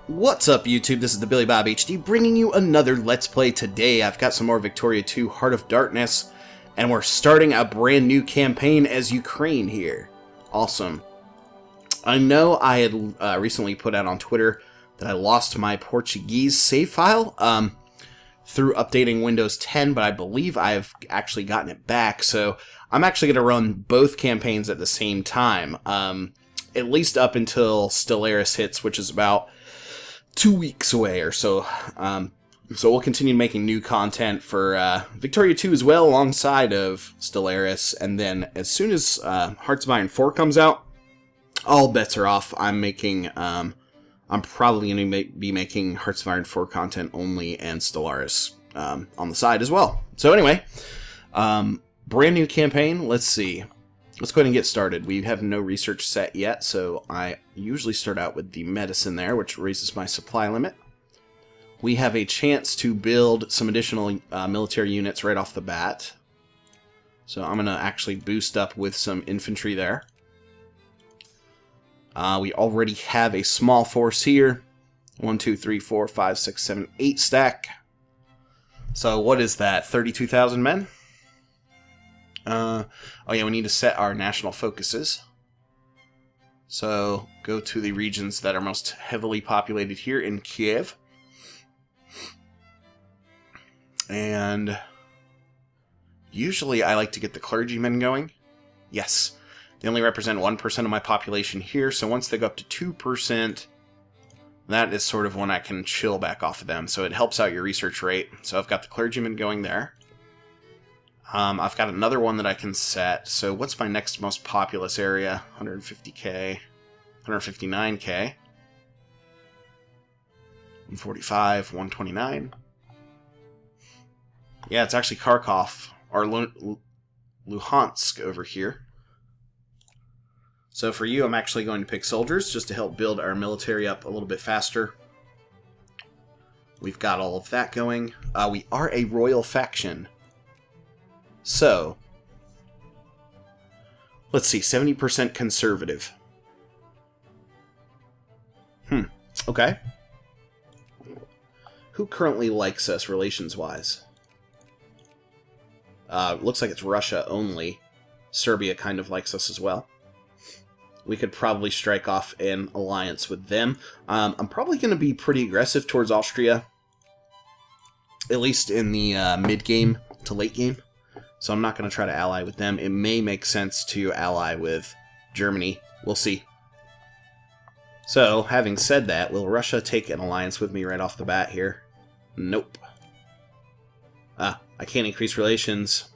What's up, YouTube? This is TheBillyBobHD bringing you another Let's Play today. I've got some more Victoria 2 Heart of Darkness, and we're starting a brand new campaign as Ukraine here. Awesome. I know I had recently put out on Twitter that I lost my Portuguese save file through updating Windows 10, but I believe I've actually gotten it back, so I'm actually going to run both campaigns at the same time, at least up until Stellaris hits, which is about 2 weeks away or so. So we'll continue making new content for Victoria 2 as well, alongside of Stellaris, and then as soon as Hearts of Iron 4 comes out, all bets are off. I'm probably going to be making Hearts of Iron 4 content only, and Stellaris on the side as well. So anyway, brand new campaign. Let's see. Let's go ahead and get started. We have no research set yet, so I usually start out with the medicine there, which raises my supply limit. We have a chance to build some additional military units right off the bat. So I'm going to actually boost up with some infantry there. We already have a small force here. 1, 2, 3, 4, 5, 6, 7, 8 stack. So what is that? 32,000 men? Oh yeah, we need to set our national focuses. So go to the regions that are most heavily populated here in Kiev. And usually I like to get the clergymen going. Yes, they only represent 1% of my population here, so once they go up to 2%, that is sort of when I can chill back off of them. So it helps out your research rate. So I've got the clergymen going there. I've got another one that I can set. So what's my next most populous area? 150k, 159k, 145, 129. Yeah, it's actually Kharkov, or Luhansk over here. So for you, I'm actually going to pick soldiers, just to help build our military up a little bit faster. We've got all of that going. We are a royal faction. So, let's see, 70% conservative. Okay. Who currently likes us relations-wise? Looks like it's Russia only. Serbia kind of likes us as well. We could probably strike off an alliance with them. I'm probably going to be pretty aggressive towards Austria, at least in the mid-game to late game. So I'm not going to try to ally with them. It may make sense to ally with Germany. We'll see. So, having said that, will Russia take an alliance with me right off the bat here? Nope. I can't increase relations.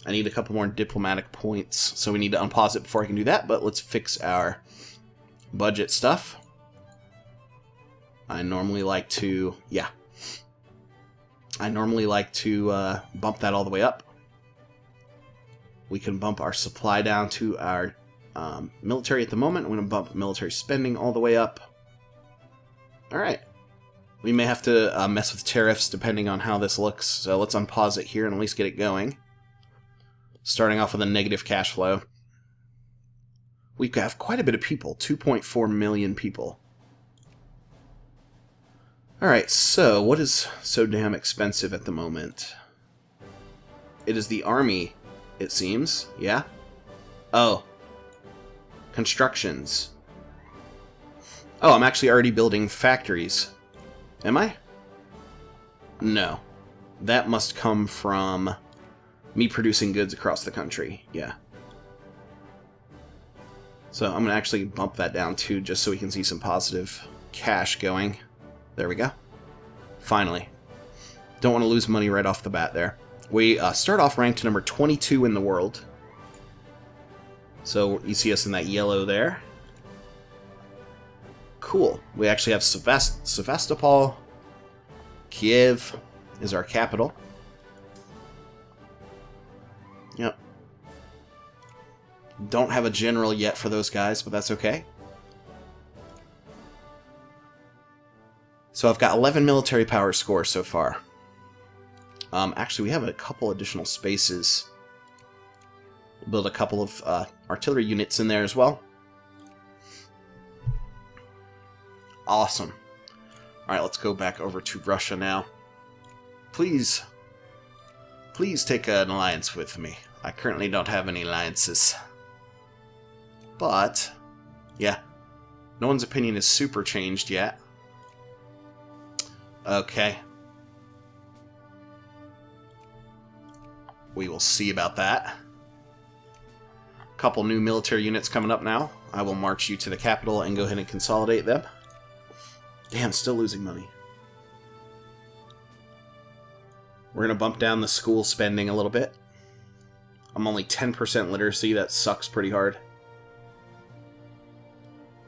I need a couple more diplomatic points, so we need to unpause it before I can do that, but let's fix our budget stuff. I normally like to bump that all the way up. We can bump our supply down to our military at the moment. I'm going to bump military spending all the way up. Alright. We may have to mess with tariffs depending on how this looks, so let's unpause it here and at least get it going. Starting off with a negative cash flow. We have quite a bit of people, 2.4 million people. Alright, so what is so damn expensive at the moment? It is the army, it seems. Yeah? Oh. Constructions. Oh, I'm actually already building factories. Am I? No. That must come from me producing goods across the country. Yeah. So I'm going to actually bump that down too, just so we can see some positive cash going. There we go. Finally. Don't want to lose money right off the bat there. We start off ranked number 22 in the world. So you see us in that yellow there. Cool. We actually have Sevastopol. Kiev is our capital. Yep. Don't have a general yet for those guys, but that's okay. So I've got 11 military power scores so far. Actually, we have a couple additional spaces. We'll build a couple of artillery units in there as well. Awesome. Alright, let's go back over to Russia now. Please take an alliance with me. I currently don't have any alliances. But, yeah, no one's opinion is super changed yet. Okay. We will see about that. Couple new military units coming up now. I will march you to the capital and go ahead and consolidate them. Damn, still losing money. We're going to bump down the school spending a little bit. I'm only 10% literacy. That sucks pretty hard.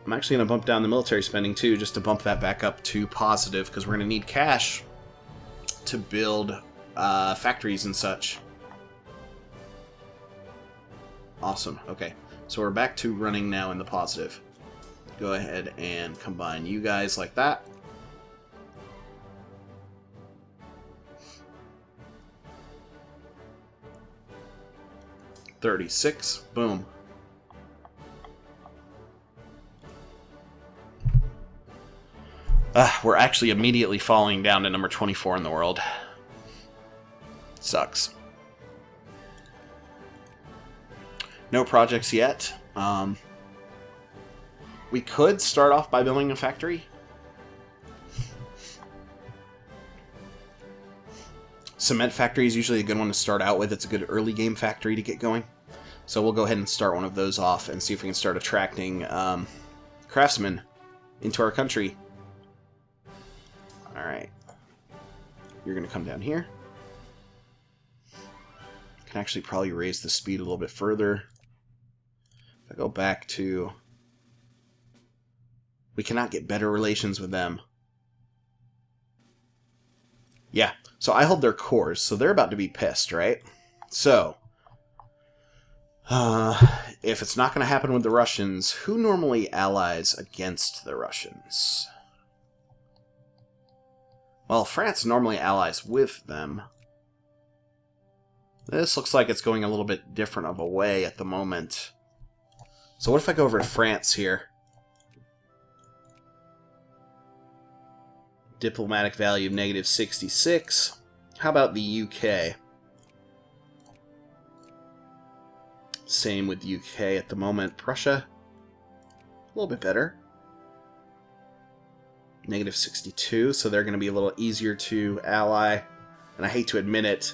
I'm actually going to bump down the military spending too, just to bump that back up to positive, because we're going to need cash to build factories and such. Awesome. Okay, so we're back to running now in the positive. Go ahead and combine you guys like that. $36. Boom. We're actually immediately falling down to number 24 in the world. Sucks. No projects yet. We could start off by building a factory. Cement factory is usually a good one to start out with. It's a good early game factory to get going. So we'll go ahead and start one of those off and see if we can start attracting craftsmen into our country. Alright. You're going to come down here. Can actually probably raise the speed a little bit further. If I go back to... We cannot get better relations with them. Yeah, so I hold their cores, so they're about to be pissed, right? So, if it's not going to happen with the Russians, who normally allies against the Russians? Well, France normally allies with them. This looks like it's going a little bit different of a way at the moment. So what if I go over to France here? Diplomatic value of negative 66. How about the UK? Same with the UK at the moment. Prussia, a little bit better. Negative 62, so they're going to be a little easier to ally. And I hate to admit it.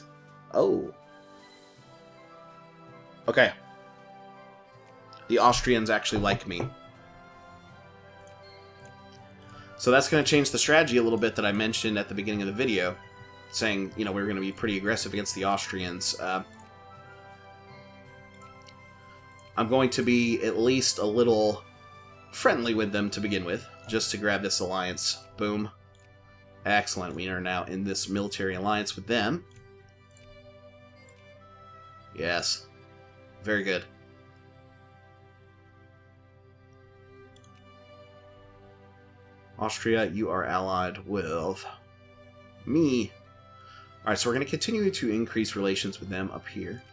Oh. Okay. The Austrians actually like me. So that's going to change the strategy a little bit that I mentioned at the beginning of the video. Saying, you know, we were going to be pretty aggressive against the Austrians. I'm going to be at least a little friendly with them to begin with. Just to grab this alliance. Boom. Excellent. We are now in this military alliance with them. Yes. Very good. Austria, you are allied with me. Alright, so we're going to continue to increase relations with them up here.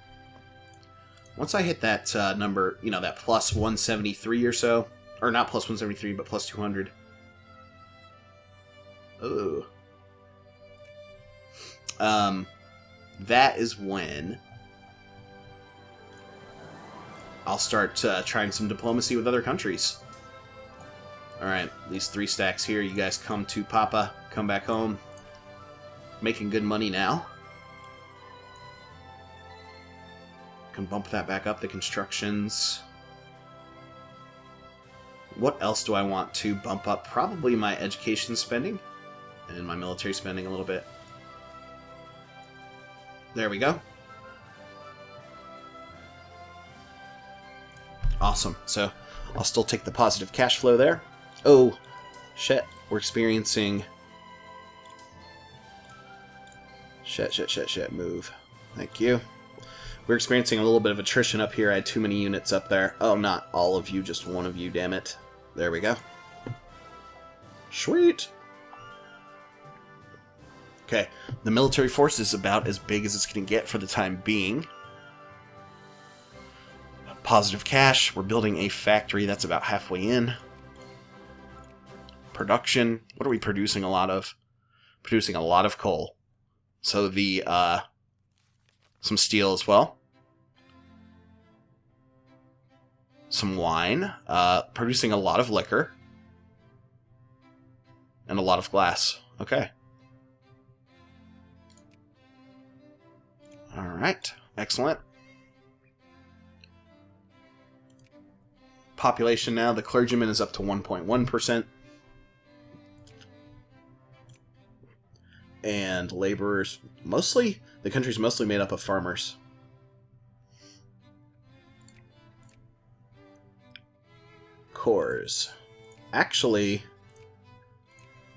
Once I hit that number, you know, that plus 173 or so, or not plus 173, but plus 200. Oh. That is when I'll start trying some diplomacy with other countries. Alright, these 3 stacks here, you guys come to Papa, come back home. Making good money now. Can bump that back up, the constructions. What else do I want to bump up? Probably my education spending. And my military spending a little bit. There we go. Awesome. So, I'll still take the positive cash flow there. Oh, shit. We're experiencing... Shit. Move. Thank you. We're experiencing a little bit of attrition up here. I had too many units up there. Oh, not all of you, just one of you, damn it. There we go. Sweet. Okay, the military force is about as big as it's going to get for the time being. Positive cash. We're building a factory that's about halfway in. Production. What are we producing a lot of? Producing a lot of coal. So the, some steel as well. Some wine. Producing a lot of liquor. And a lot of glass. Okay. Alright. Excellent. Population now. The clergyman is up to 1.1%. And laborers, mostly, the country's mostly made up of farmers. Cores. Actually,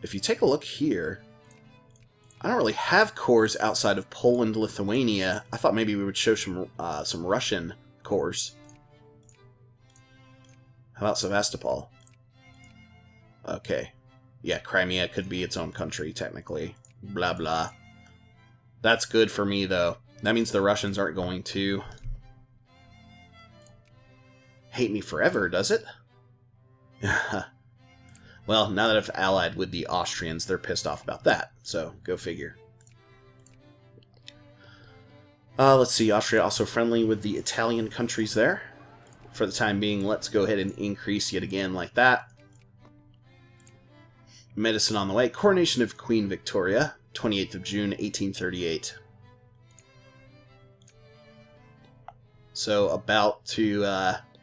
if you take a look here, I don't really have cores outside of Poland, Lithuania. I thought maybe we would show some Russian cores. How about Sevastopol? Okay. Yeah, Crimea could be its own country, technically. Blah, blah. That's good for me, though. That means the Russians aren't going to hate me forever, does it? Well, now that I've allied with the Austrians, they're pissed off about that. So, go figure. Let's see. Austria also friendly with the Italian countries there. For the time being, let's go ahead and increase yet again like that. Medicine on the way. Coronation of Queen Victoria, 28th of June, 1838. So about to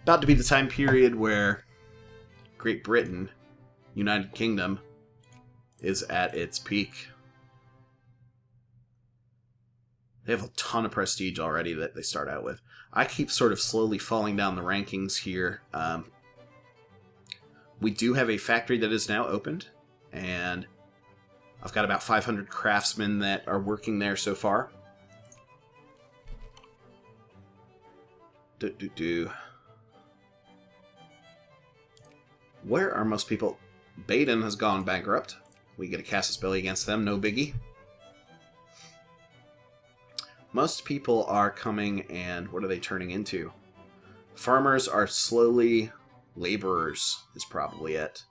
be the time period where Great Britain, United Kingdom, is at its peak. They have a ton of prestige already that they start out with. I keep sort of slowly falling down the rankings here. We do have a factory that is now opened, and I've got about 500 craftsmen that are working there so far. Where are most people? Baden has gone bankrupt. We get a casus belli against them, no biggie. Most people are coming, and what are they turning into? Farmers are slowly... Laborers is probably it.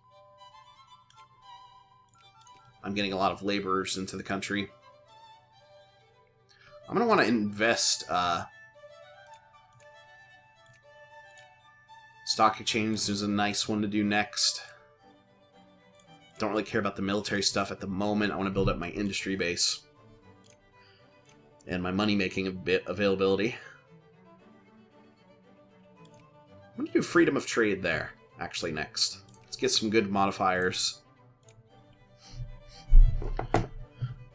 I'm getting a lot of laborers into the country. I'm going to want to invest... Stock exchange is a nice one to do next. Don't really care about the military stuff at the moment. I want to build up my industry base. And my money-making availability. I'm going to do freedom of trade there, actually, next. Let's get some good modifiers.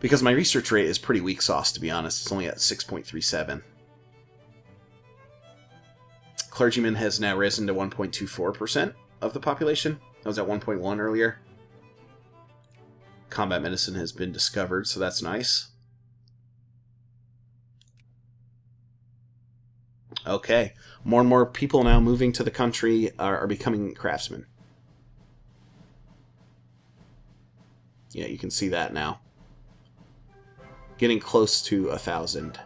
Because my research rate is pretty weak sauce, to be honest. It's only at 6.37. Clergyman has now risen to 1.24% of the population. That was at 1.1 earlier. Combat medicine has been discovered, so that's nice. Okay. More and more people now moving to the country are becoming craftsmen. Yeah, you can see that now. Getting close to 1,000.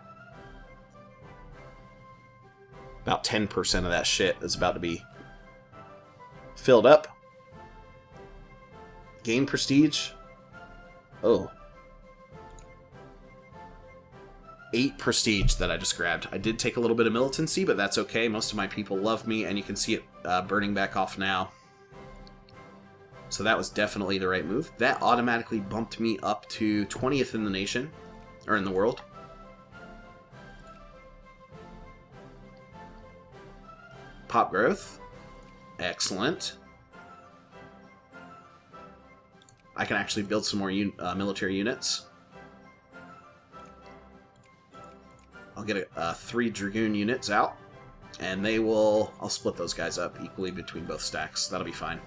About 10% of that shit is about to be filled up. Gain prestige. Oh. 8 prestige that I just grabbed. I did take a little bit of militancy, but that's okay. Most of my people love me, and you can see it burning back off now. So that was definitely the right move. That automatically bumped me up to 20th in the nation, or in the world. Pop growth. Excellent. I can actually build some more military units. I'll get 3 Dragoon units out, and they will... I'll split those guys up equally between both stacks. That'll be fine.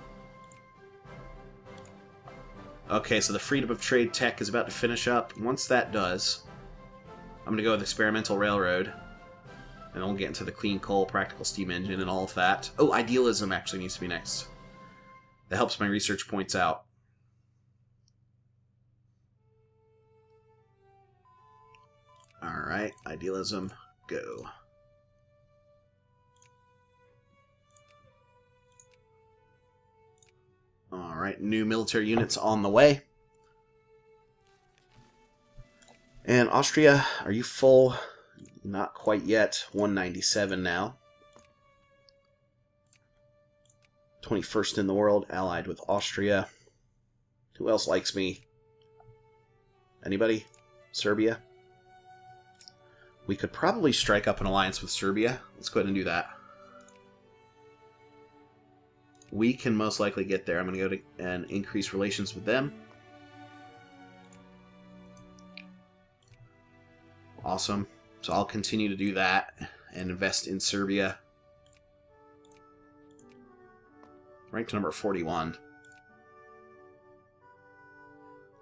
Okay, so the freedom of trade tech is about to finish up. Once that does, I'm going to go with experimental railroad, and then we'll get into the clean coal, practical steam engine, and all of that. Oh, idealism actually needs to be next. That helps my research points out. Alright, idealism, go. Alright. Alright, new military units on the way. And Austria, are you full? Not quite yet. 197 now. 21st in the world, allied with Austria. Who else likes me? Anybody? Serbia? We could probably strike up an alliance with Serbia. Let's go ahead and do that. We can most likely get there. I'm going to go to and increase relations with them. Awesome. So I'll continue to do that and invest in Serbia. Ranked number 41.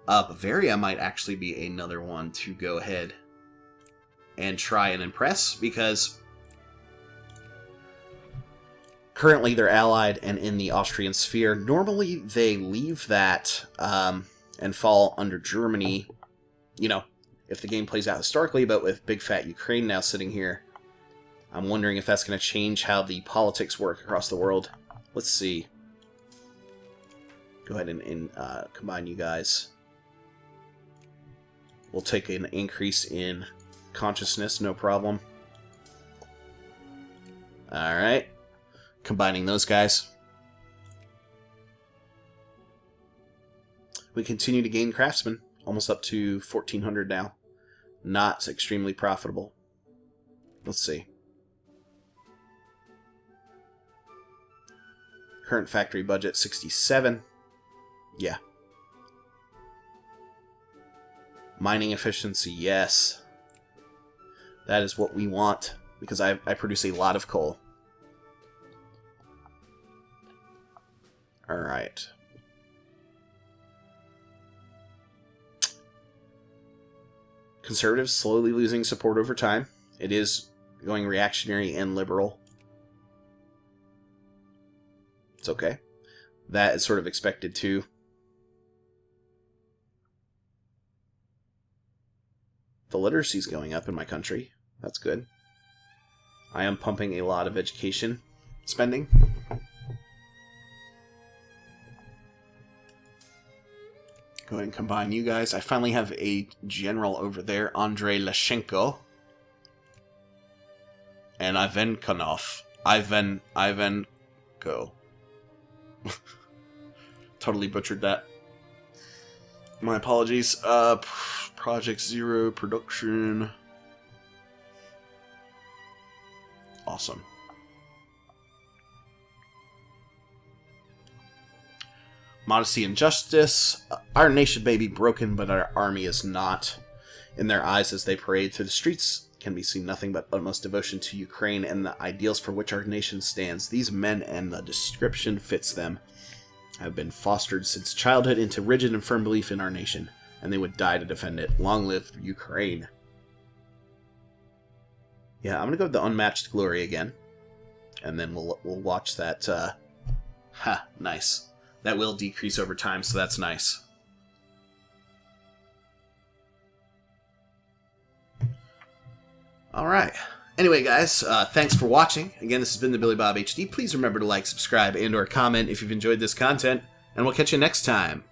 Bavaria might actually be another one to go ahead and try and impress, because currently they're allied and in the Austrian sphere. Normally they leave that and fall under Germany, you know, if the game plays out historically, but with big fat Ukraine now sitting here, I'm wondering if that's going to change how the politics work across the world. Let's see. Go ahead and combine you guys. We'll take an increase in consciousness, no problem. Alright. Combining those guys. We continue to gain craftsmen. Almost up to 1,400 now. Not extremely profitable. Let's see. Current factory budget, 67. Yeah. Mining efficiency, yes. That is what we want, because I produce a lot of coal. Alright. Conservatives slowly losing support over time. It is going reactionary and liberal. It's okay. That is sort of expected too. The literacy is going up in my country. That's good. I am pumping a lot of education spending. Go ahead and combine you guys. I finally have a general over there, Andrei Lashenko. And Ivankanov. Ivanko. Totally butchered that. My apologies. Project Zero production. Awesome. Modesty and justice. Our nation may be broken, but our army is not. In their eyes as they parade through the streets can be seen nothing but utmost devotion to Ukraine and the ideals for which our nation stands. These men, and the description fits them, have been fostered since childhood into rigid and firm belief in our nation, and they would die to defend it. Long live Ukraine. Yeah, I'm going to go with the unmatched glory again, and then we'll watch that. Nice. That will decrease over time, so that's nice. Alright. Anyway, guys, thanks for watching. Again, this has been the Billy Bob HD. Please remember to like, subscribe, and or comment if you've enjoyed this content, and we'll catch you next time.